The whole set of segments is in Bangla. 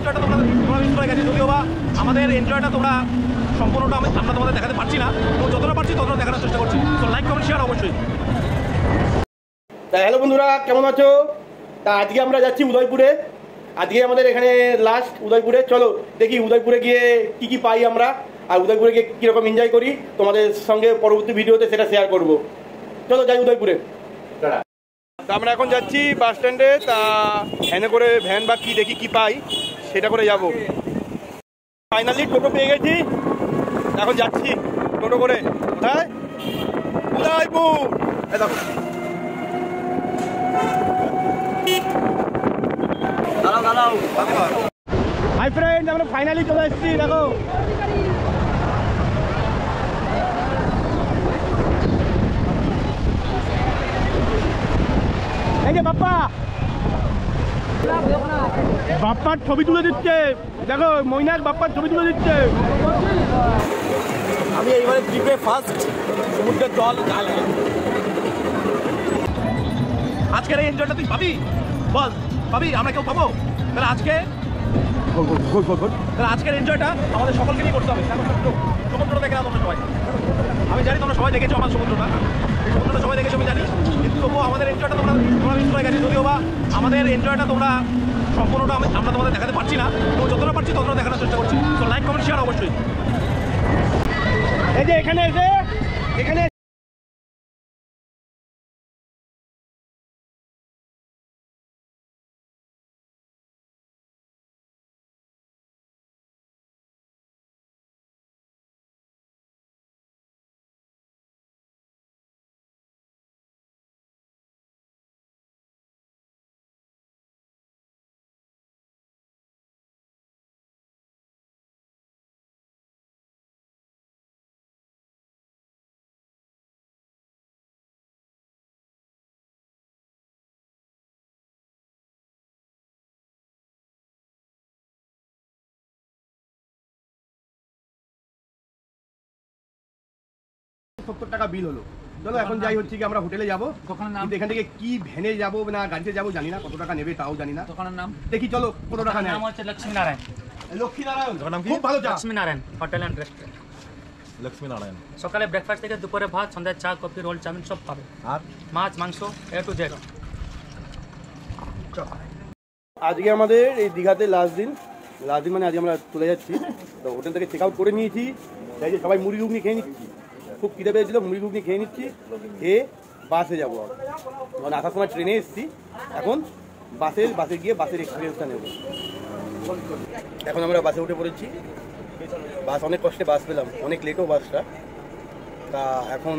এনজয়টা তোমরা মিস করে গেছি, যদিও বা আমাদের এনজয়টা তোমরা সম্পূর্ণটা আমরা তোমাদের দেখাতে পারছি না, তো যতটা পারছি ততটা দেখানোর চেষ্টা করছি। তো লাইক কমেন্ট শেয়ার অবশ্যই। তা হ্যালো বন্ধুরা, কেমন আছো? তা আজকে আমরা যাচ্ছি উদয়পুরে। আজকে আমাদের এখানে লাস্ট উদয়পুরে। চলো দেখি উদয়পুরে গিয়ে কি কি পাই আমরা, আর উদয়পুরে গিয়ে কীরকম এনজয় করি তোমাদের সঙ্গে পরবর্তী ভিডিওতে সেটা শেয়ার করব। চলো যাই উদয়পুরে। তা আমরা এখন যাচ্ছি বাস স্ট্যান্ডে। তা ভ্যানে করে ভ্যান বা কি দেখি কি পাই সেটা করে যাব। ফাইনালি টোটো পেয়ে গেছি, এখন যাচ্ছি টোটো করে। কোথায়? উদয়পুর। দেখো হাই ফ্রেন্ড, আমরা ফাইনালি চলে এসেছি। দেখো এই যে বাপ্পার ছবি তুলে দিচ্ছে। দেখো মৈনাক বাপ্পার ছবি তুলে দিচ্ছে। আমি এইবারে ট্রিপে ফার্স্ট সমুদ্রের জল আজকের এই এনজয়টা তুই পাবি? বল পাবি? আমরা কেউ পাবো? তাহলে আজকের এনজয়টা আমাদের সকলকে নিয়ে করতে হবে। সমুদ্র দেখে না তোমরা সবাই, আমি জানি তোমরা সবাই দেখেছো আমার সমুদ্রটা সবাই দেখেছো আমি জানি, কিন্তু তবুও আমাদের এনজয়টা তোমরা মিস করে গেছি, যদিও বা আমাদের এনজয়টা তোমরা সম্পূর্ণটা আমরা তোমাদের দেখাতে পারছি না, তো যতটা পারছি ততটা দেখানোর চেষ্টা করছি। তো লাইক কমেন্ট শেয়ার অবশ্যই। এই যে এখানে টাকা বিল হলো। চলো এখন যাই হচ্ছে কি আমরা হোটেলে যাবো। এখান থেকে কি ভ্যানে যাবো না গাড়িতে যাবো জানি না, কত টাকা নেবে তাও জানি না। দোকানের নাম দেখি, চলো কত টাকা নেয়। নাম হচ্ছে লক্ষ্মীনারায়ণ। খুব ভালো চা। Lakshminarayan hotel and restaurant. Lakshminarayan সকালে ব্রেকফাস্ট থেকে দুপুরে ভাত, সন্ধ্যায় চা, কফি, রোল, চাউমিন সব পাবে, আর মাছ মাংস A to Z। আজকে আমাদের এই দীঘাতে লাস্ট দিন মানে আজকে আমরা চলে যাচ্ছি। তো হোটেল থেকে চেক আউট করে নিয়েছি, তাই যে সবাই মুড়ি ঘুগনি খেয়ে নিচ্ছি। খুব খিদে পেয়েছিল, মুড়ি ঘুগনি খেয়ে নিচ্ছি, খেয়ে বাসে যাবো। মানে আসার সময় ট্রেনে এসেছি, এখন বাসে গিয়ে বাসের এক্সপিরিয়েন্সটা নেব। এখন আমরা বাসে উঠে পড়েছি। বাস অনেক কষ্টে বাস পেলাম, অনেক লেটও বাসটা। তা এখন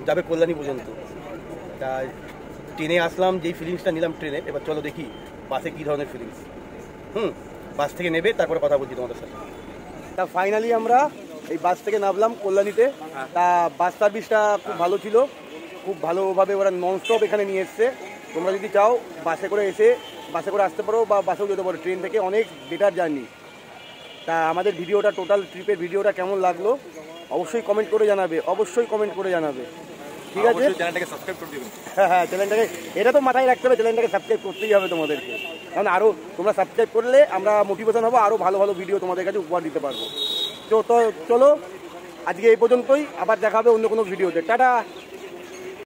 যাবে কল্যাণী পর্যন্ত। তা ট্রেনে আসলাম, যেই ফিলিংসটা নিলাম ট্রেনে, এবার চলো দেখি বাসে কী ধরনের ফিলিংস। বাস থেকে নেবে তারপরে কথা বলছি তোমাদের সাথে। তা ফাইনালি আমরা এই বাস থেকে নামলাম কল্যাণীতে। তা বাস সার্ভিসটা খুব ভালো ছিল, খুব ভালোভাবে ওরা ননস্টপ এখানে নিয়ে এসছে। তোমরা যদি চাও বাসে করে আসতে পারো বা বাসেও যেতে পারো, ট্রেন থেকে অনেক বেটার জার্নি। তা আমাদের ভিডিওটা, টোটাল ট্রিপের ভিডিওটা কেমন লাগলো অবশ্যই কমেন্ট করে জানাবে, ঠিক আছে? চ্যানেলটাকে সাবস্ক্রাইব করে দিবেন। হ্যাঁ, চ্যানেলটাকে এটা তো মাথায় রাখতে হবে, চ্যানেলটাকে সাবস্ক্রাইব করতেই হবে তোমাদেরকে, কারণ আরও তোমরা সাবস্ক্রাইব করলে আমরা মোটিভেশন হবো, আরও ভালো ভালো ভিডিও তোমাদের কাছে উপহার দিতে পারবো। তো চলো আজকে এই পর্যন্তই, আবার দেখা হবে অন্য কোনো ভিডিওতে। টাটা।